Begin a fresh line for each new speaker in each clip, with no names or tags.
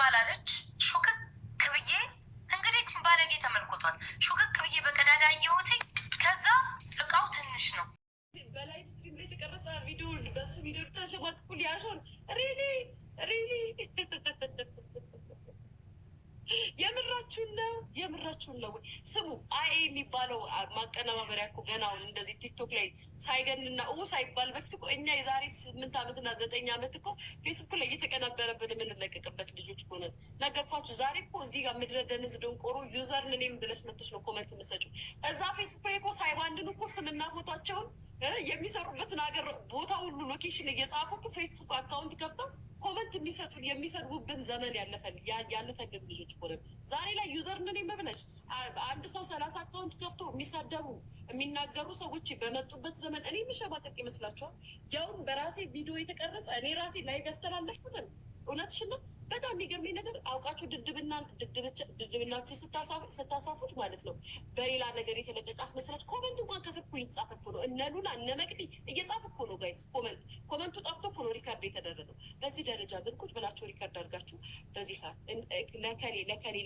ባላለች ሹክክ ብዬ እንግዲህ ባለጌ ተመልክቷል። ሹክክ ብዬ በቀዳዳ አየሁት። ከዛ እቃው ትንሽ ነው።
በላይቭ ስትሪም ላይ የተቀረጸ ቪዲዮ በሱ ቪዲዮ ተሸማቅቁ ሊያሾን ሪሊ የምራችሁን ነው ወይ? ስሙ አይ የሚባለው ማቀነባበሪያ እኮ ገናውን እንደዚህ ቲክቶክ ላይ ሳይገንና ሳይባል በፊት እኮ እኛ የዛሬ 8 ዓመትና 9 ዓመት እኮ ፌስቡክ ላይ እየተቀናበረብን የምንለቀቅበት ልጆች ሆነ ነገርኳችሁ። ዛሬ እኮ እዚህ ጋር ምድረደንዝ ደንቆሮ ዩዘር እኔም ብለሽ መጥተሽ ነው ኮመንት የምትሰጪው። እዛ ፌስቡክ ላይ እኮ ሳይባንድን እኮ ስምና ፎቷቸውን የሚሰሩበትን ሀገር ቦታ ሁሉ ሎኬሽን እየጻፉ ፌስቡክ አካውንት ከፍተው ኮመንት የሚሰድቡብን ዘመን ያለፈልን ልጆች ሆነ። ዛሬ ላይ ዩዘር ነን የመብለሽ አንድ ሰው 30 አካውንት ከፍቶ የሚሳደቡ የሚናገሩ ሰዎች በመጡበት ዘመን እኔ የምሸባቀቅ ይመስላችኋል? ያውም በራሴ ቪዲዮ የተቀረጸ እኔ ራሴ ላይቭ ያስተላለፍኩትን እውነትሽን ነው። በጣም የሚገርመኝ ነገር አውቃችሁ ድድብናችሁ ስታሳፉት ማለት ነው። በሌላ ነገር የተለቀቀ አስመስላችሁ ኮመንት እንኳን ከስር እኮ እየተጻፈ እኮ ነው። እነ ሉላ እነ መቅዲ እየጻፉ እኮ ነው ጋይስ። ኮመንቱ ጠፍቶ እኮ ነው ሪካርድ የተደረገው። በዚህ ደረጃ ግን ቁጭ ብላችሁ ሪካርድ አድርጋችሁ በዚህ ሰዓት ለከሌ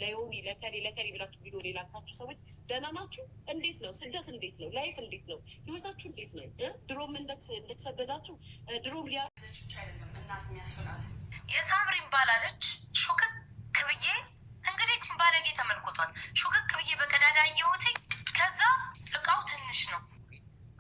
ለዮኒ ለከሌ ብላችሁ ቪዲዮ ሌላካችሁ ሰዎች ደህና ናችሁ? እንዴት ነው ስደት? እንዴት ነው ላይፍ? እንዴት ነው ህይወታችሁ? እንዴት ነው? ድሮም እንደተሰደዳችሁ ድሮም ሊያለች አይደለም እናት የሚያስፈላት
የሳምሪን ባላለች ሹክክ ብዬ እንግዲህ ባለጌ ተመልክቷል። ሹክክ ብዬ በቀዳዳ አየሁት። ከዛ እቃው ትንሽ ነው።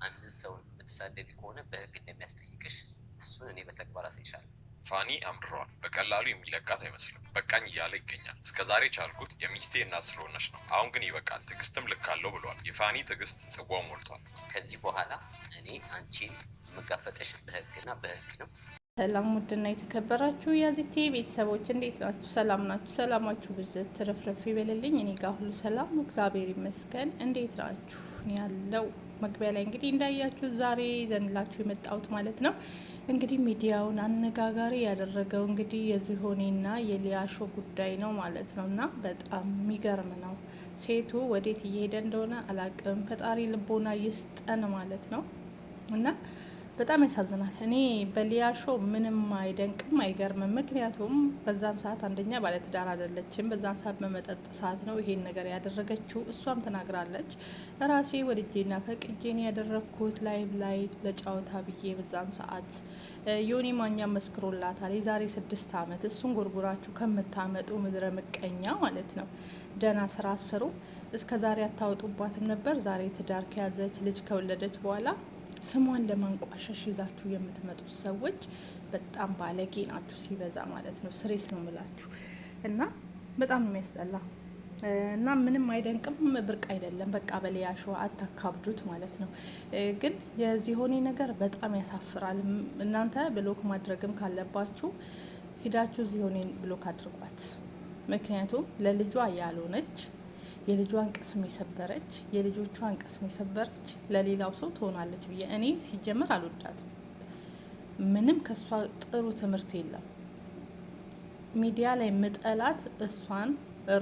አንድን ሰው የምትሳደቢ ከሆነ በህግ እንደሚያስጠይቅሽ እሱን እኔ በተግባር አሳይሻለሁ።
ፋኒ አምድሯል። በቀላሉ የሚለቃት አይመስልም። በቃኝ እያለ ይገኛል። እስከዛሬ ቻልኩት የሚስቴ እናት ስለሆነች ነው። አሁን ግን ይበቃል፣ ትዕግስትም ልክ አለው ብሏል። የፋኒ ትዕግስት ጽዋው ሞልቷል።
ከዚህ በኋላ እኔ አንቺን የምጋፈጠሽ በህግና በህግ ነው።
ሰላም ውድና የተከበራችሁ የዚቲ ቤተሰቦች እንዴት ናችሁ? ሰላም ናችሁ? ሰላማችሁ ብዝት ትርፍርፍ ይበልልኝ። እኔ ጋር ሁሉ ሰላም እግዚአብሔር ይመስገን። እንዴት ናችሁ? ያለው መግቢያ ላይ እንግዲህ እንዳያችሁ ዛሬ ይዘንላችሁ የመጣሁት ማለት ነው እንግዲህ ሚዲያውን አነጋጋሪ ያደረገው እንግዲህ የዚሆኔና የሊያሾ ጉዳይ ነው ማለት ነው። እና በጣም የሚገርም ነው። ሴቱ ወዴት እየሄደ እንደሆነ አላቅም። ፈጣሪ ልቦና ይስጠን ማለት ነው። እና በጣም ያሳዝናል። እኔ በሊያሾ ምንም አይደንቅም አይገርምም። ምክንያቱም በዛን ሰዓት አንደኛ ባለትዳር አይደለችም። በዛን ሰዓት በመጠጥ ሰዓት ነው ይሄን ነገር ያደረገችው። እሷም ተናግራለች። ራሴ ወድጄና ፈቅጄን ያደረግኩት ላይቭ ላይ ለጫወታ ብዬ በዛን ሰዓት ዮኒ ማኛ መስክሮላታል። የዛሬ 6 ዓመት እሱን ጎርጉራችሁ ከምታመጡ ምድረ ምቀኛ ማለት ነው። ደህና ስራ አስሩ። እስከ ዛሬ አታወጡባትም ነበር። ዛሬ ትዳር ከያዘች ልጅ ከወለደች በኋላ ስሟን ለማንቋሸሽ ይዛችሁ የምትመጡት ሰዎች በጣም ባለጌ ናችሁ፣ ሲበዛ ማለት ነው። ስሬስ ነው ምላችሁ እና በጣም ነው የሚያስጠላ እና ምንም አይደንቅም፣ ብርቅ አይደለም። በቃ በሊያሾ አታካብዱት ማለት ነው። ግን የዚሆኔ ነገር በጣም ያሳፍራል። እናንተ ብሎክ ማድረግም ካለባችሁ ሂዳችሁ ዚሆኔን ብሎክ አድርጓት። ምክንያቱም ለልጇ ያልሆነች የልጇን ቅስም የሰበረች የልጆቿን ቅስም የሰበረች ለሌላው ሰው ትሆናለች ብዬ እኔ ሲጀመር አልወዳትም። ምንም ከሷ ጥሩ ትምህርት የለም። ሚዲያ ላይ ምጠላት እሷን፣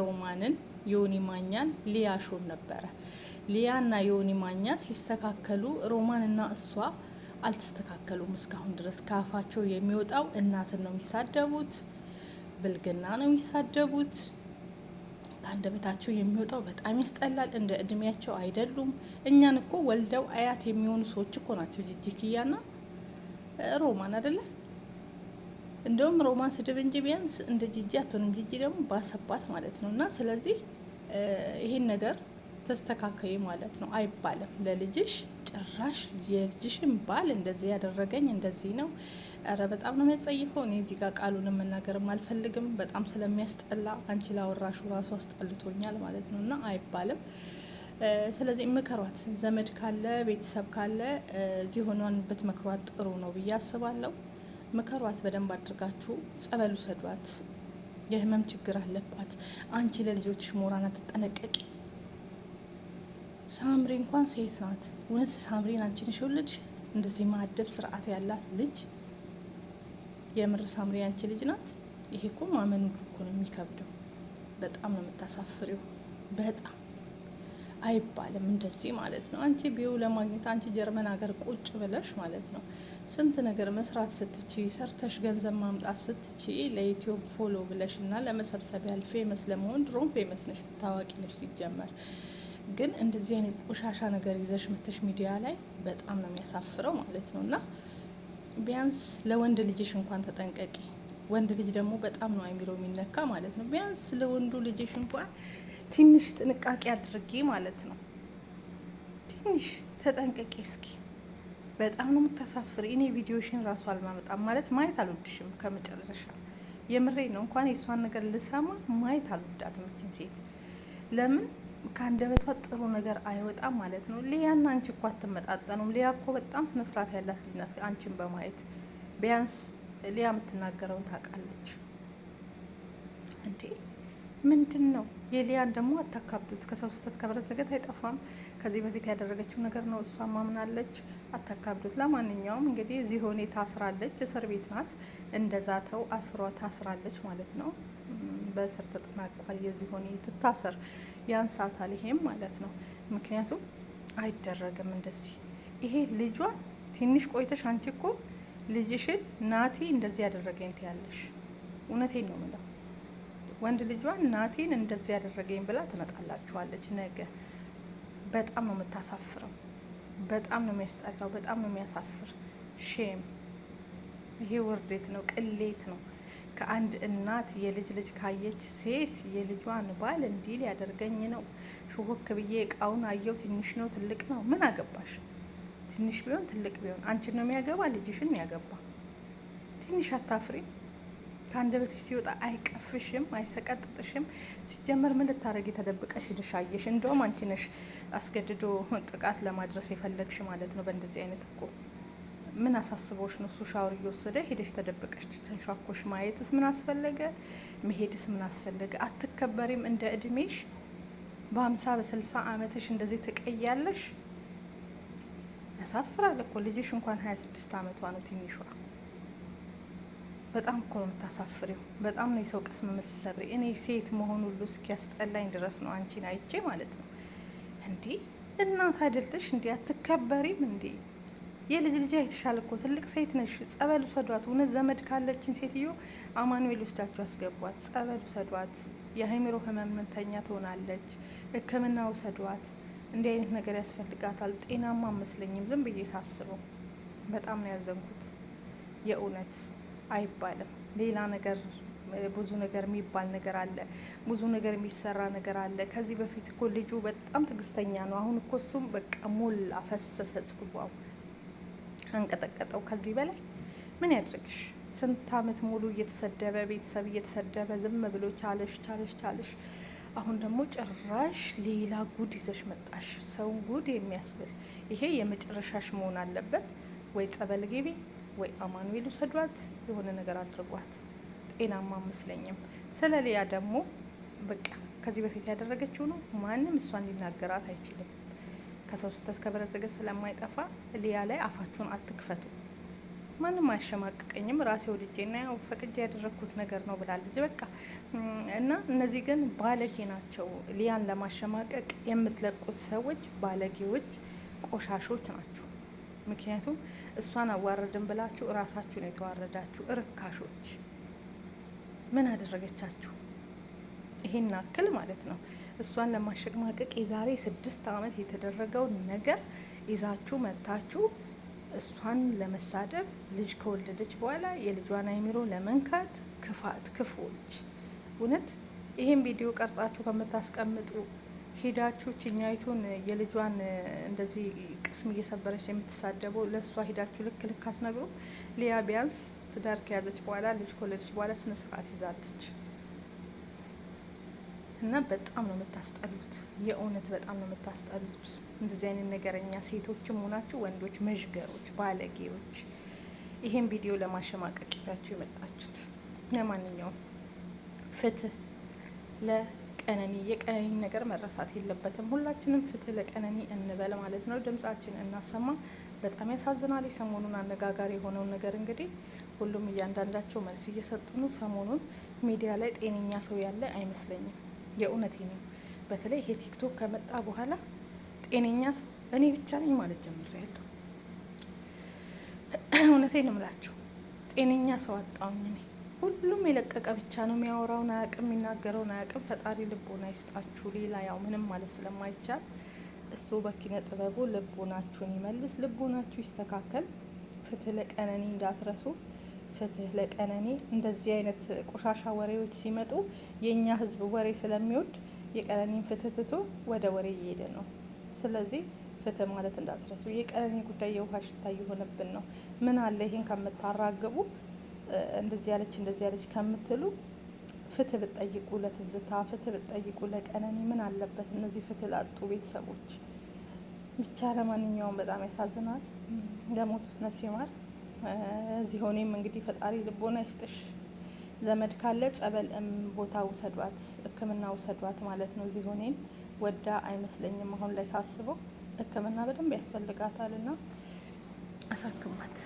ሮማንን፣ ዮኒ ማኛን፣ ሊያሾን ነበረ። ሊያና ዮኒ ማኛ ሲስተካከሉ ሮማንና እሷ አልተስተካከሉም እስካሁን ድረስ። ከአፋቸው የሚወጣው እናትን ነው የሚሳደቡት፣ ብልግና ነው የሚሳደቡት። አንደበታቸው የሚወጣው በጣም ያስጠላል። እንደ እድሜያቸው አይደሉም። እኛን እኮ ወልደው አያት የሚሆኑ ሰዎች እኮ ናቸው ጂጂኪያና ሮማን አይደለ? እንደውም ሮማን ስድብ እንጂ ቢያንስ እንደ ጂጂ አትሆንም። ጂጂ ደግሞ ባሰባት ማለት ነው። እና ስለዚህ ይሄን ነገር ተስተካከይ ማለት ነው አይባልም። ለልጅሽ ጭራሽ የልጅሽን ባል እንደዚህ ያደረገኝ እንደዚህ ነው። ኧረ በጣም ነው የሚያጸይፈው። እኔ እዚህ ጋር ቃሉን መናገርም አልፈልግም በጣም ስለሚያስጠላ። አንቺ ላወራሹ ራሱ አስጠልቶኛል ማለት ነው። እና አይባልም። ስለዚህ ምከሯት። ዘመድ ካለ ቤተሰብ ካለ ዚሆኗን ብትመክሯት ጥሩ ነው ብዬ አስባለሁ። ምከሯት በደንብ አድርጋችሁ። ጸበሉ ሰዷት። የህመም ችግር አለባት። አንቺ ለልጆችሽ ሞራና ትጠነቀቂ። ሳምሪ እንኳን ሴት ናት። እውነት ሳምሪን አንቺ ነሽ የወለድሻት? እንደዚህ ማደብ ስርዓት ያላት ልጅ የምር ሳምሪ አንቺ ልጅ ናት? ይሄ እኮ ማመን ሁሉ እኮ ነው የሚከብደው። በጣም ነው የምታሳፍሪው። በጣም አይባልም እንደዚህ ማለት ነው። አንቺ ቢዩ ለማግኘት አንቺ ጀርመን ሀገር ቁጭ ብለሽ ማለት ነው ስንት ነገር መስራት ስትቺ ሰርተሽ ገንዘብ ማምጣት ስትቺ ለዩቲዩብ ፎሎ ብለሽ እና ለመሰብሰብ ያህል ፌመስ ለመሆን ድሮም ፌመስ ነሽ፣ ታዋቂ ነሽ ሲጀመር። ግን እንደዚህ አይነት ቆሻሻ ነገር ይዘሽ መተሽ ሚዲያ ላይ በጣም ነው የሚያሳፍረው ማለት ነው። እና ቢያንስ ለወንድ ልጅሽ እንኳን ተጠንቀቂ። ወንድ ልጅ ደግሞ በጣም ነው አይምሮ የሚነካ ማለት ነው። ቢያንስ ለወንዱ ልጅሽ እንኳን ትንሽ ጥንቃቄ አድርጊ ማለት ነው። ትንሽ ተጠንቀቂ እስኪ። በጣም ነው የምታሳፍሪ። እኔ ቪዲዮሽን ራሱ አልማመጣም ማለት ማየት አልወድሽም ከመጨረሻ። የምሬ ነው። እንኳን የእሷን ነገር ልሰማ ማየት አልወዳትም እችን ሴት። ለምን ከአንደበቷ ጥሩ ነገር አይወጣም ማለት ነው። ሊያና አንቺ እኮ አትመጣጠኑም። ሊያ እኮ በጣም ስነስርዓት ያላት ልጅ ናት። አንቺን በማየት ቢያንስ ሊያ የምትናገረውን ታውቃለች እንዴ። ምንድን ነው የሊያን ደግሞ አታካብዱት። ከሰው ስህተት ከበረዘገት አይጠፋም። ከዚህ በፊት ያደረገችው ነገር ነው፣ እሷ ማምናለች። አታካብዱት። ለማንኛውም እንግዲህ እዚህ ሆኔ ታስራለች፣ እስር ቤት ናት። እንደዛ ተው አስሯ ታስራለች ማለት ነው። በእስር ተጠናቋል። የዚህ ሆኔ ትታሰር ያንሳታል ይሄም ማለት ነው። ምክንያቱም አይደረግም እንደዚህ። ይሄ ልጇን ትንሽ ቆይተሽ አንቺ እኮ ልጅሽን ናቲ እንደዚህ ያደረገኝ ትያለሽ። እውነቴን ነው የምለው። ወንድ ልጇን ናቲን እንደዚህ ያደረገኝ ብላ ትመጣላችኋለች ነገ። በጣም ነው የምታሳፍረው። በጣም ነው የሚያስጠላው። በጣም ነው የሚያሳፍር። ሼም። ይሄ ውርዴት ነው፣ ቅሌት ነው። ከአንድ እናት የልጅ ልጅ ካየች ሴት የልጇን ባል እንዲህ ሊያደርገኝ ነው፣ ሹክ ብዬ እቃውን አየው፣ ትንሽ ነው ትልቅ ነው ምን አገባሽ? ትንሽ ቢሆን ትልቅ ቢሆን አንቺን ነው የሚያገባ፣ ልጅሽን ያገባ። ትንሽ አታፍሪም? ከአንደበትሽ ሲወጣ አይቀፍሽም? አይሰቀጥጥሽም? ሲጀመር ምን ልታረጊ ተደብቀሽ ሄደሽ አየሽ? እንደውም አንቺ ነሽ አስገድዶ ጥቃት ለማድረስ የፈለግሽ ማለት ነው። በእንደዚህ አይነት እኮ ምን አሳስቦሽ ነው? እሱ ሻወር እየወሰደ ሄደሽ ተደብቀሽ ተንሿኮሽ ማየትስ ምን አስፈለገ? መሄድስ ምን አስፈለገ? አትከበሪም? እንደ እድሜሽ በ50 በ60 አመትሽ እንደዚህ ትቀያለሽ? ያሳፍራል እኮ። ልጅሽ እንኳን 26 አመቷ ነው ትንሿ። በጣም እኮ ነው የምታሳፍሪው። በጣም ነው የሰው ቅስም የምትሰብሪ። እኔ ሴት መሆን ሁሉ እስኪያስጠላኝ ድረስ ነው አንቺን አይቼ ማለት ነው። እንዲህ እናት አይደለሽ እንዲ? አትከበሪም እንዲ? የልጅ ልጅ አይተሻል እኮ ትልቅ ሴት ነሽ። ጸበል ውሰዷት። እውነት ዘመድ ካለችን ሴትዮ አማኑኤል ውስዳችሁ አስገቧት። ጸበል ውሰዷት። የአእምሮ ህመምተኛ ትሆናለች። ሕክምና ውሰዷት። እንዲህ አይነት ነገር ያስፈልጋታል። ጤናማ አመስለኝም ዝም ብዬ ሳስበው። በጣም ነው ያዘንኩት። የእውነት አይባልም። ሌላ ነገር ብዙ ነገር የሚባል ነገር አለ። ብዙ ነገር የሚሰራ ነገር አለ። ከዚህ በፊት እኮ ልጁ በጣም ትዕግስተኛ ነው። አሁን እኮ እሱም በቃ ሞላ፣ ፈሰሰ ጽዋው፣ አንቀጠቀጠው። ከዚህ በላይ ምን ያድርግሽ? ስንት አመት ሙሉ እየተሰደበ ቤተሰብ እየተሰደበ ዝም ብሎ ቻለሽ ቻለሽ ቻለሽ። አሁን ደግሞ ጭራሽ ሌላ ጉድ ይዘሽ መጣሽ። ሰውን ጉድ የሚያስብል ይሄ የመጨረሻሽ መሆን አለበት። ወይ ጸበል ግቢ፣ ወይ አማኑኤል ውሰዷት፣ የሆነ ነገር አድርጓት። ጤናማ አመስለኝም። ስለ ሊያ ደግሞ በቃ ከዚህ በፊት ያደረገችው ነው። ማንም እሷን ሊናገራት አይችልም። ከሰው ስህተት ከበረዘገ ስለማይጠፋ ሊያ ላይ አፋችሁን አትክፈቱ። ማንም አያሸማቅቀኝም፣ ራሴ ወድጄና ያው ፈቅጄ ያደረግኩት ነገር ነው ብላለች። በቃ እና እነዚህ ግን ባለጌ ናቸው። ሊያን ለማሸማቀቅ የምትለቁት ሰዎች ባለጌዎች፣ ቆሻሾች ናችሁ። ምክንያቱም እሷን አዋረድን ብላችሁ እራሳችሁ ነው የተዋረዳችሁ። እርካሾች። ምን አደረገቻችሁ? ይሄን አክል ማለት ነው። እሷን ለማሸማቀቅ የዛሬ 6 አመት የተደረገውን ነገር ይዛችሁ መታችሁ እሷን ለመሳደብ፣ ልጅ ከወለደች በኋላ የልጇን አይምሮ ለመንካት ክፋት፣ ክፉዎች። እውነት ይሄን ቪዲዮ ቀርጻችሁ ከምታስቀምጡ ሂዳችሁ ችኛይቱን የልጇን እንደዚህ ቅስም እየሰበረች የምትሳደበው ለእሷ ሂዳችሁ ልክ ልክ አትነግሩ። ሊያ ቢያንስ ትዳር ከያዘች በኋላ ልጅ ከወለደች በኋላ ስነ ስርዓት ይዛለች። እና በጣም ነው የምታስጠሉት። የእውነት በጣም ነው የምታስጠሉት። እንደዚህ አይነት ነገረኛ ሴቶችም ሆናችሁ ወንዶች፣ መዥገሮች፣ ባለጌዎች ይሄን ቪዲዮ ለማሸማቀቅ ይዛችሁ የመጣችሁት። ለማንኛውም ፍትህ ለቀነኒ። የቀነኒ ነገር መረሳት የለበትም። ሁላችንም ፍትህ ለቀነኒ እንበል ማለት ነው። ድምጻችን እናሰማ። በጣም ያሳዝናል። ሰሞኑን አነጋጋሪ የሆነውን ነገር እንግዲህ ሁሉም እያንዳንዳቸው መልስ እየሰጡ ነው። ሰሞኑን ሚዲያ ላይ ጤነኛ ሰው ያለ አይመስለኝም። የእውነቴ ነው። በተለይ ይሄ ቲክቶክ ከመጣ በኋላ ጤነኛ ሰው እኔ ብቻ ነኝ ማለት ጀምሬያለሁ። እውነቴን ነው የምላችሁ፣ ጤነኛ ሰው አጣሁኝ እኔ። ሁሉም የለቀቀ ብቻ ነው የሚያወራውን አያውቅም፣ የሚናገረውን አያውቅም። ፈጣሪ ልቦና ይስጣችሁ። ሌላ ያው ምንም ማለት ስለማይቻል እሱ በኪነ ጥበቡ ልቦናችሁን ይመልስ፣ ልቦናችሁ ይስተካከል። ፍትህ ለቀነኒ እንዳትረሱ፣ ፍትህ ለቀነኒ። እንደዚህ አይነት ቆሻሻ ወሬዎች ሲመጡ የእኛ ህዝብ ወሬ ስለሚወድ የቀነኒን ፍትህ ትቶ ወደ ወሬ እየሄደ ነው። ስለዚህ ፍትህ ማለት እንዳትረሱ። የቀነኒ ጉዳይ የውሃ ሽታ እየሆነብን ነው። ምን አለ ይሄን ከምታራግቡ እንደዚህ ያለች ከምትሉ ፍትህ ብትጠይቁ ለትዝታ፣ ፍትህ ብትጠይቁ ለቀነኒ ምን አለበት? እነዚህ ፍትህ ላጡ ቤተሰቦች ብቻ። ለማንኛውም በጣም ያሳዝናል። ለሞቱት ነፍስ ይማር። ዚሆኔም እንግዲህ ፈጣሪ ልቦና ይስጥሽ። ዘመድ ካለ ጸበል ቦታ ውሰዷት፣ ሕክምና ውሰዷት ማለት ነው። ዚሆኔን ወዳ አይመስለኝም አሁን ላይ ሳስበው። ሕክምና በደንብ ያስፈልጋታልና አሳክሟት።